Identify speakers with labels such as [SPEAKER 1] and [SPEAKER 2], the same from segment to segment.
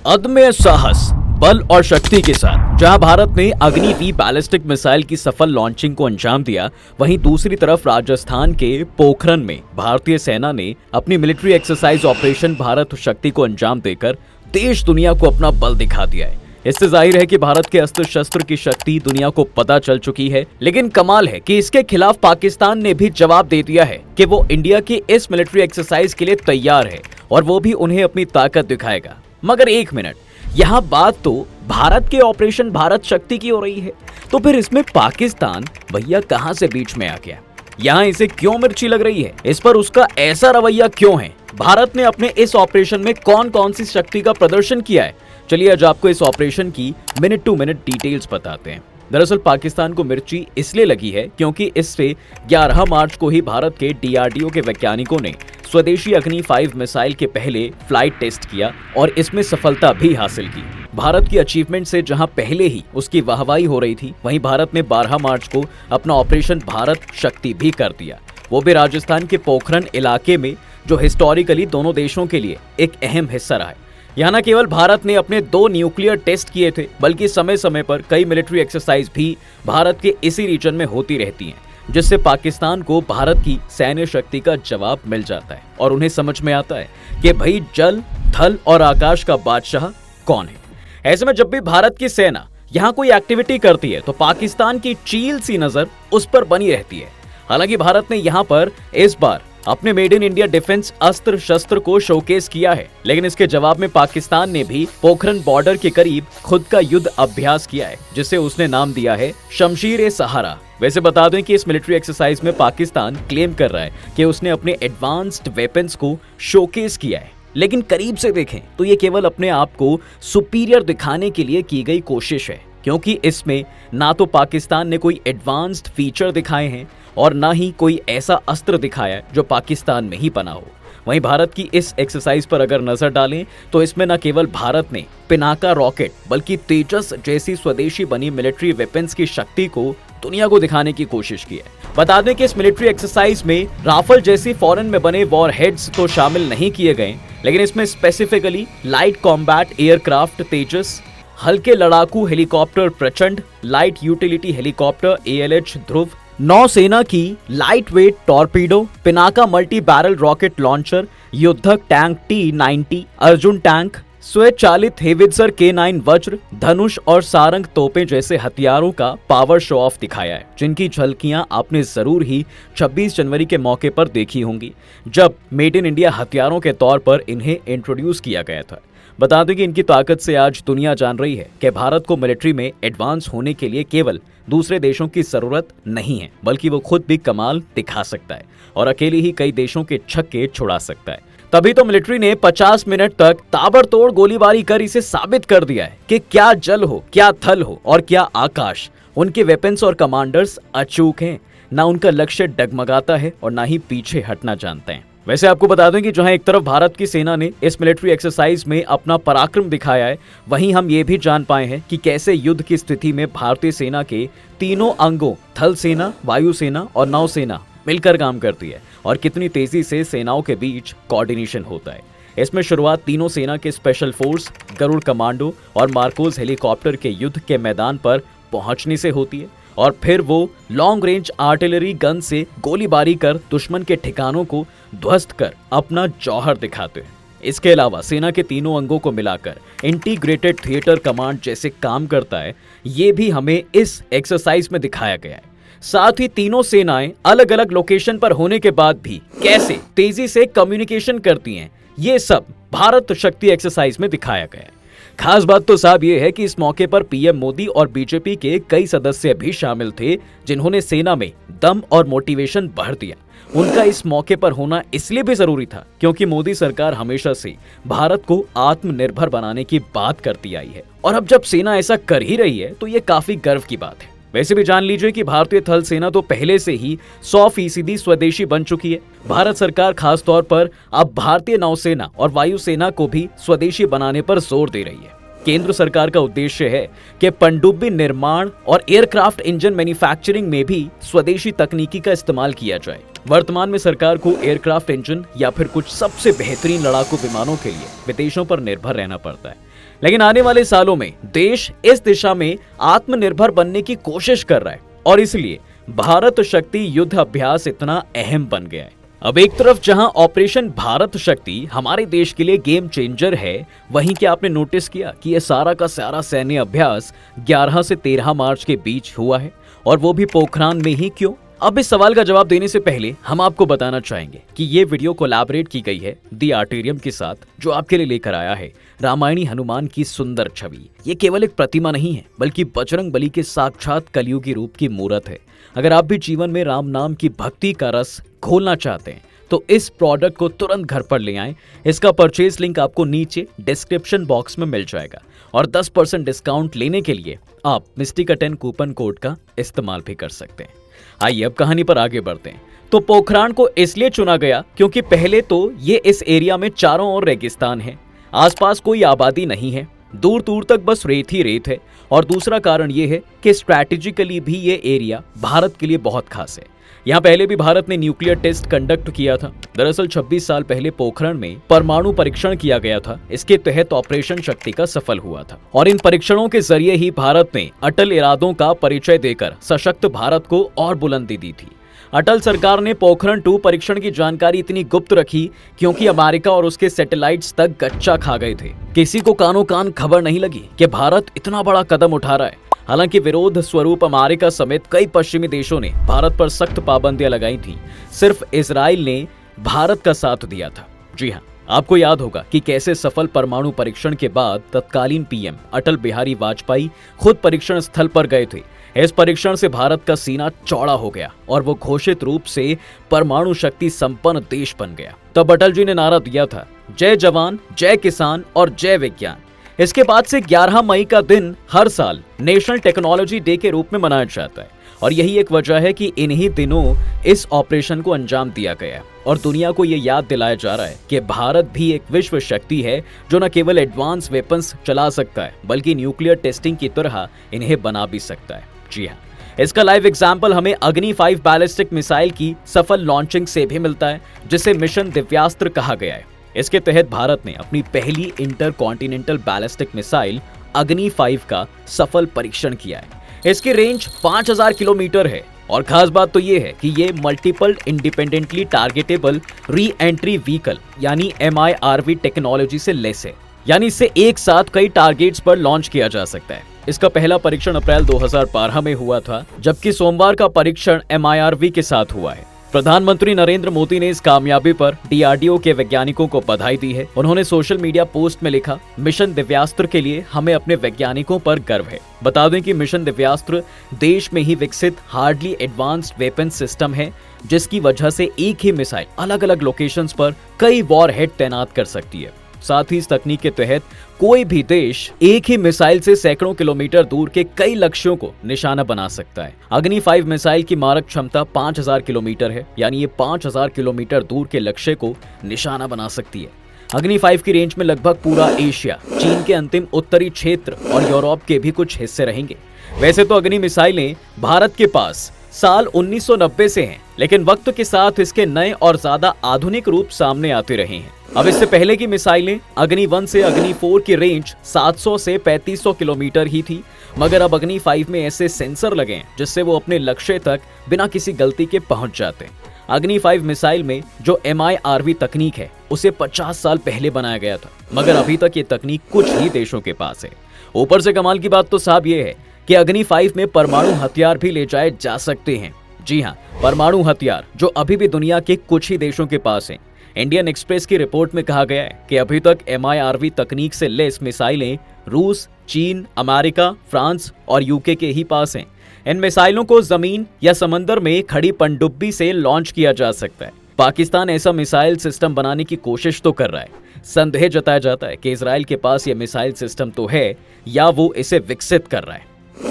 [SPEAKER 1] अदम्य साहस, बल और शक्ति के साथ जहां भारत ने अग्नि-V बैलिस्टिक मिसाइल की सफल लॉन्चिंग को अंजाम दिया, वहीं दूसरी तरफ राजस्थान के पोखरन में भारतीय सेना ने अपनी मिलिट्री एक्सरसाइज ऑपरेशन भारत शक्ति को अंजाम देकर देश दुनिया को अपना बल दिखा दिया है। इससे जाहिर है कि भारत के अस्त्र शस्त्र की शक्ति दुनिया को पता चल चुकी है। लेकिन कमाल है कि इसके खिलाफ पाकिस्तान ने भी जवाब दे दिया है कि वो इंडिया की इस मिलिट्री एक्सरसाइज के लिए तैयार है और वो भी उन्हें अपनी ताकत दिखाएगा। मगर एक मिनट, यहाँ बात तो भारत के ऑपरेशन भारत शक्ति की हो रही है, तो फिर इसमें पाकिस्तान भैया कहां से बीच में आ गया? यहाँ इसे क्यों मिर्ची लग रही है? इस पर उसका ऐसा रवैया क्यों है? भारत ने अपने इस ऑपरेशन में कौन कौन सी शक्ति का प्रदर्शन किया है? चलिए आज आपको इस ऑपरेशन की मिनट टू मिनट डिटेल्स बताते हैं। दरअसल पाकिस्तान को मिर्ची इसलिए लगी है क्योंकि इससे 11 मार्च को ही भारत के DRDO के वैज्ञानिकों ने स्वदेशी अग्नि-5 मिसाइल के पहले फ्लाइट टेस्ट किया और इसमें सफलता भी हासिल की। भारत की अचीवमेंट से जहां पहले ही उसकी वाहवाही हो रही थी, वहीं भारत ने 12 मार्च को अपना ऑपरेशन भारत शक्ति भी कर दिया, वो भी राजस्थान के पोखरन इलाके में, जो हिस्टोरिकली दोनों देशों के लिए एक अहम हिस्सा रहा है। यहाँ न केवल भारत ने अपने 2 न्यूक्लियर टेस्ट किए थे, बल्कि समय समय पर कई मिलिट्री एक्सरसाइज भी भारत के इसी रीजन में होती रहती हैं, जिससे पाकिस्तान को भारत की सैन्य शक्ति का जवाब मिल जाता है और उन्हें समझ में आता है कि भाई जल, थल और आकाश का बादशाह कौन है। ऐसे में जब भी भारत की सेना यहाँ कोई एक्टिविटी करती है तो पाकिस्तान की चील सी नजर उस पर बनी रहती है। हालांकि भारत ने यहाँ पर इस बार अपने मेड इन इंडिया डिफेंस अस्त्र शस्त्र को शोकेस किया है, लेकिन इसके जवाब में पाकिस्तान ने भी पोखरन बॉर्डर के करीब खुद का युद्ध अभ्यास किया है, जिसे उसने नाम दिया है शमशीर-ए-सहारा। वैसे बता दें कि इस मिलिट्री एक्सरसाइज में पाकिस्तान क्लेम कर रहा है कि उसने अपने एडवांस्ड वेपन्स को शोकेस किया है, लेकिन करीब से देखें तो ये केवल अपने आप को सुपीरियर दिखाने के लिए की गई कोशिश है, क्योंकि इसमें ना तो पाकिस्तान ने कोई एडवांस्ड फीचर दिखाए हैं और ना ही कोई ऐसा अस्त्र दिखाया है जो पाकिस्तान में ही बना हो। वहीं भारत की इस एक्सरसाइज पर अगर नजर डालें तो इसमें न केवल भारत ने पिनाका रॉकेट बल्कि तेजस जैसी स्वदेशी बनी मिलिट्री वेपन्स की शक्ति को दुनिया को दिखाने की कोशिश की है। बता दें कि इस मिलिट्री एक्सरसाइज में राफेल जैसी फॉरेन में बने वॉर हेड्स तो शामिल नहीं किए गए, लेकिन इसमें स्पेसिफिकली लाइट कॉम्बैट एयरक्राफ्ट तेजस, हल्के लड़ाकू हेलीकॉप्टर प्रचंड, लाइट यूटिलिटी हेलीकॉप्टर ALH ध्रुव, नौसेना की light weight torpedo, Pinaka multi barrel rocket launcher, युद्धक टैंक T-90, अर्जुन टैंक, स्वचालित हेवित्जर K9 वज्र, धनुष और सारंग तोपें जैसे हथियारों का पावर शो ऑफ दिखाया है, जिनकी झलकियां आपने जरूर ही 26 जनवरी के मौके पर देखी होंगी, जब मेड इन इंडिया हथियारों के तौर पर इन्हें इंट्रोड्यूस किया गया था। बता दें कि इनकी ताकत से आज दुनिया जान रही है कि भारत को मिलिट्री में एडवांस होने के लिए केवल दूसरे देशों की जरूरत नहीं है, बल्कि वो खुद भी कमाल दिखा सकता है और अकेले ही कई देशों के छक्के छुड़ा सकता है। तभी तो मिलिट्री ने 50 मिनट तक ताबड़तोड़ गोलीबारी कर इसे साबित कर दिया है कि क्या जल हो, क्या थल हो और क्या आकाश, उनके वेपन्स और कमांडर्स अचूक हैं। ना उनका लक्ष्य डगमगाता है और ना ही पीछे हटना जानते हैं। वैसे आपको बता दें कि जहां एक तरफ भारत की सेना ने इस मिलिट्री एक्सरसाइज में अपना पराक्रम दिखाया है, वहीं हम ये भी जान पाए हैं कि कैसे युद्ध की स्थिति में भारतीय सेना के तीनों अंगों थल सेना, वायुसेना और नौसेना मिलकर काम करती है और कितनी तेजी से सेनाओं के बीच कोऑर्डिनेशन होता है। इसमें शुरुआत तीनों सेना के स्पेशल फोर्स, गरुड़ कमांडो और मार्कोस हेलीकॉप्टर के युद्ध के मैदान पर पहुंचने से होती है और फिर वो लॉन्ग रेंज आर्टिलरी गन से गोलीबारी कर दुश्मन के ठिकानों को ध्वस्त कर अपना जौहर दिखाते हैं। इसके अलावा सेना के तीनों अंगों को मिलाकर इंटीग्रेटेड थिएटर कमांड जैसे काम करता है, ये भी हमें इस एक्सरसाइज में दिखाया गया है। साथ ही तीनों सेनाएं अलग अलग लोकेशन पर होने के बाद भी कैसे तेजी से कम्युनिकेशन करती हैं, ये सब भारत शक्ति एक्सरसाइज में दिखाया गया है। खास बात तो साहब ये है कि इस मौके पर PM मोदी और BJP के कई सदस्य भी शामिल थे, जिन्होंने सेना में दम और मोटिवेशन भर दिया। उनका इस मौके पर होना इसलिए भी जरूरी था क्योंकि मोदी सरकार हमेशा से भारत को आत्मनिर्भर बनाने की बात करती आई है और अब जब सेना ऐसा कर ही रही है तो ये काफी गर्व की बात है। वैसे भी जान लीजिए कि भारतीय थल सेना तो पहले से ही 100% स्वदेशी बन चुकी है। भारत सरकार खास तौर पर अब भारतीय नौसेना और वायुसेना को भी स्वदेशी बनाने पर जोर दे रही है। केंद्र सरकार का उद्देश्य है कि पनडुब्बी निर्माण और एयरक्राफ्ट इंजन मैन्युफैक्चरिंग में भी स्वदेशी तकनीकी का इस्तेमाल किया जाए। वर्तमान में सरकार को एयरक्राफ्ट इंजन या फिर कुछ सबसे बेहतरीन लड़ाकू विमानों के लिए विदेशों पर निर्भर रहना पड़ता है। लेकिन आने वाले सालों में देश इस दिशा में आत्मनिर्भर बनने की कोशिश कर रहा है और इसलिए भारत शक्ति युद्ध अभ्यास इतना अहम बन गया है। अब एक तरफ जहां ऑपरेशन भारत शक्ति हमारे देश के लिए गेम चेंजर है, वहीं क्या आपने नोटिस किया कि यह सारा का सारा सैन्य अभ्यास 11 से 13 मार्च के बीच हुआ है, और वो भी पोखरान में ही क्यों? अब इस सवाल का जवाब देने से पहले हम आपको बताना चाहेंगे कि ये वीडियो कोलैबोरेट की गई है दी आर्टेरियम के साथ, जो आपके लिए लेकर आया है रामायणी हनुमान की सुंदर छवि। ये केवल एक प्रतिमा नहीं है, बल्कि बजरंग बली के साक्षात कलयुगी रूप की मूरत है। अगर आप भी जीवन में राम नाम की भक्ति का रस घोलना चाहते हैं तो इस प्रोडक्ट को तुरंत घर पर ले आएं। इसका परचेज लिंक आपको नीचे डिस्क्रिप्शन बॉक्स में मिल जाएगा और 10% डिस्काउंट लेने के लिए आप मिस्टिका 10 कूपन कोड का इस्तेमाल भी कर सकते हैं। आइए अब कहानी पर आगे बढ़ते हैं। तो पोखरान को इसलिए चुना गया क्योंकि पहले तो ये इस एरिया में चारों ओर रेगिस्तान है, आसपास कोई आबादी नहीं है, दूर दूर तक बस रेत ही रेत है, और दूसरा कारण ये है कि स्ट्रैटेजिकली भी ये एरिया भारत के लिए बहुत खास है। यहाँ पहले भी भारत ने न्यूक्लियर टेस्ट कंडक्ट किया था। दरअसल 26 साल पहले पोखरण में परमाणु परीक्षण किया गया था। इसके तहत ऑपरेशन शक्ति का सफल हुआ था और इन परीक्षणों के जरिए ही भारत ने अटल इरादों का परिचय देकर सशक्त भारत को और बुलंदी दी थी। अटल सरकार ने पोखरण 2 परीक्षण की जानकारी इतनी गुप्त रखी क्योंकि अमेरिका और उसके सैटेलाइट्स तक गच्चा खा गए थे। किसी को कानों कान खबर नहीं लगी कि भारत इतना बड़ा कदम उठा रहा है। हालांकि विरोध स्वरूप अमेरिका समेत कई पश्चिमी देशों ने भारत पर सख्त पाबंदियां लगाई थी। सिर्फ इजराइल ने भारत का साथ दिया था। जी हाँ, आपको याद होगा कि कैसे सफल परमाणु परीक्षण के बाद तत्कालीन पीएम अटल बिहारी वाजपेयी खुद परीक्षण स्थल पर गए थे। इस परीक्षण से भारत का सीना चौड़ा हो गया और वो घोषित रूप से परमाणु शक्ति संपन्न देश बन गया। तब अटल जी ने नारा दिया था, जय जवान, जय किसान और जय विज्ञान। इसके बाद से 11 मई का दिन हर साल नेशनल टेक्नोलॉजी डे के रूप में मनाया जाता है और यही एक वजह है कि इन्हीं दिनों इस ऑपरेशन को अंजाम दिया गया है और दुनिया को ये याद दिलाया जा रहा है कि भारत भी एक विश्व शक्ति है जो न केवल एडवांस वेपन्स चला सकता है बल्कि न्यूक्लियर टेस्टिंग की तरह इन्हें बना भी सकता है। जी हाँ, इसका लाइव एग्जाम्पल हमें अग्नि 5 बैलिस्टिक मिसाइल की सफल लॉन्चिंग से भी मिलता है, जिसे मिशन दिव्यास्त्र कहा गया है। इसके तहत भारत ने अपनी पहली इंटर कॉन्टिनेंटल बैलिस्टिक मिसाइल अग्नि 5 का सफल परीक्षण किया है। इसकी रेंज 5000 किलोमीटर है और खास बात तो ये है कि ये multiple independently targetable re entry vehicle यानी MIRV टेक्नोलॉजी से लेस है, यानी इससे एक साथ कई टारगेट्स पर लॉन्च किया जा सकता है। इसका पहला परीक्षण अप्रैल 2012 में हुआ था, जबकि सोमवार का परीक्षण MIRV के साथ हुआ है। प्रधानमंत्री नरेंद्र मोदी ने इस कामयाबी पर DRDO के वैज्ञानिकों को बधाई दी है। उन्होंने सोशल मीडिया पोस्ट में लिखा, मिशन दिव्यास्त्र के लिए हमें अपने वैज्ञानिकों पर गर्व है। बता दें कि मिशन दिव्यास्त्र देश में ही विकसित हार्डली एडवांस्ड वेपन सिस्टम है, जिसकी वजह से एक ही मिसाइल अलग अलग लोकेशंस पर कई वॉरहेड तैनात कर सकती है। साथ ही इस तकनीक के तहत कोई भी देश एक ही मिसाइल से सैकड़ों किलोमीटर दूर के कई लक्ष्यों को निशाना बना सकता है। अग्नि 5 मिसाइल की मारक क्षमता 5000 किलोमीटर है, यानी ये 5000 किलोमीटर दूर के लक्ष्य को निशाना बना सकती है। अग्नि 5 की रेंज में लगभग पूरा एशिया, चीन के अंतिम उत्तरी क्षेत्र और यूरोप के भी कुछ हिस्से रहेंगे। वैसे तो अग्नि मिसाइलें भारत के पास साल 1990 से हैं, लेकिन वक्त के साथ इसके नए और ज्यादा आधुनिक रूप सामने आते रहे हैं। अब इससे पहले की मिसाइलें अग्नि 1 से अग्नि 4 की रेंज 700 से 3500 किलोमीटर ही थी, मगर अब अग्नि 5 में ऐसे सेंसर लगे हैं जिससे वो अपने लक्ष्य तक बिना किसी गलती के पहुंच जाते हैं। अग्नि 5 मिसाइल में जो MIRV तकनीक है उसे 50 साल पहले बनाया गया था, मगर अभी तक ये तकनीक कुछ ही देशों के पास है। ऊपर से कमाल की बात तो साहब ये है कि अग्नि 5 में परमाणु हथियार भी ले जाए जा सकते हैं। जी हाँ, परमाणु हथियार जो अभी भी दुनिया के कुछ ही देशों के पास हैं। इंडियन एक्सप्रेस की रिपोर्ट में कहा गया है कि अभी तक MIRV तकनीक से लेस मिसाइलें रूस, चीन, अमेरिका, फ्रांस और UK के ही पास हैं। इन मिसाइलों को जमीन या समंदर में खड़ी पनडुब्बी से लॉन्च किया जा सकता है। पाकिस्तान ऐसा मिसाइल सिस्टम बनाने की कोशिश तो कर रहा है। संदेह जताया जाता है कि इजराइल के पास यह मिसाइल सिस्टम तो है या वो इसे विकसित कर रहा है।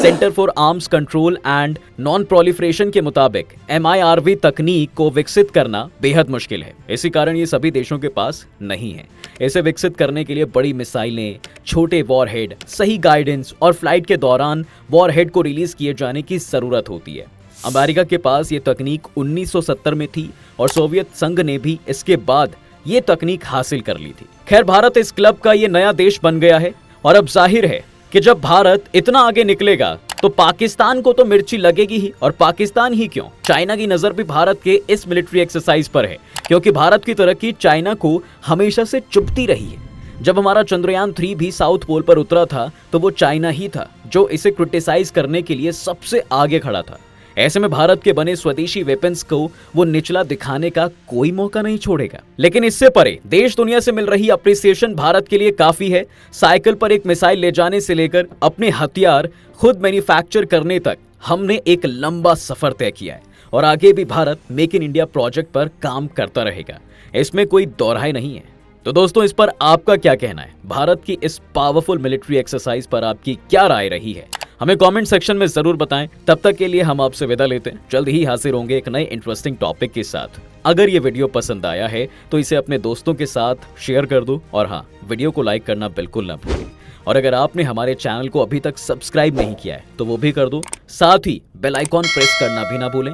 [SPEAKER 1] Centre for arms control and non proliferation के मुताबिक MIRV तकनीक को विकसित करना बेहद मुश्किल है। इसी कारण ये सभी देशों के पास नहीं है। इसे विकसित करने के लिए बड़ी मिसाइलें, छोटे वॉरहेड, सही गाइडेंस और फ्लाइट के दौरान वॉरहेड को रिलीज किए जाने की जरूरत होती है। अमेरिका के पास ये तकनीक 1970 में थी और सोवियत संघ ने भी इसके बाद ये तकनीक हासिल कर ली थी। खैर, भारत इस क्लब का ये नया देश बन गया है और अब जाहिर है कि जब भारत इतना आगे निकलेगा तो पाकिस्तान को तो मिर्ची लगेगी ही, और पाकिस्तान ही क्यों, चाइना की नजर भी भारत के इस मिलिट्री एक्सरसाइज पर है, क्योंकि भारत की तरक्की चाइना को हमेशा से चुभती रही है। जब हमारा चंद्रयान 3 भी साउथ पोल पर उतरा था तो वो चाइना ही था जो इसे क्रिटिसाइज करने के लिए सबसे आगे खड़ा था। ऐसे में भारत के बने स्वदेशी वेपन्स को वो निचला दिखाने का कोई मौका नहीं छोड़ेगा। लेकिन इससे परे देश दुनिया से मिल रही अप्रिसिएशन भारत के लिए काफी है। साइकिल पर एक मिसाइल ले जाने से लेकर अपने हथियार खुद मैन्युफैक्चर करने तक हमने एक लंबा सफर तय किया है, और आगे भी Bharat make in India project पर काम करता रहेगा, इसमें कोई दोहराई नहीं है। तो दोस्तों, इस पर आपका क्या कहना है? भारत की इस पावरफुल मिलिट्री एक्सरसाइज पर आपकी क्या राय रही है? हमें कमेंट सेक्शन में जरूर बताएं। तब तक के लिए हम आपसे विदा लेते हैं। जल्द ही हाजिर होंगे एक नए इंटरेस्टिंग टॉपिक के साथ। अगर ये वीडियो पसंद आया है तो इसे अपने दोस्तों के साथ शेयर कर दो, और हाँ, वीडियो को लाइक करना बिल्कुल ना भूलें। और अगर आपने हमारे चैनल को अभी तक सब्सक्राइब नहीं किया है तो वो भी कर दो, साथ ही बेल आइकॉन प्रेस करना भी ना भूलें।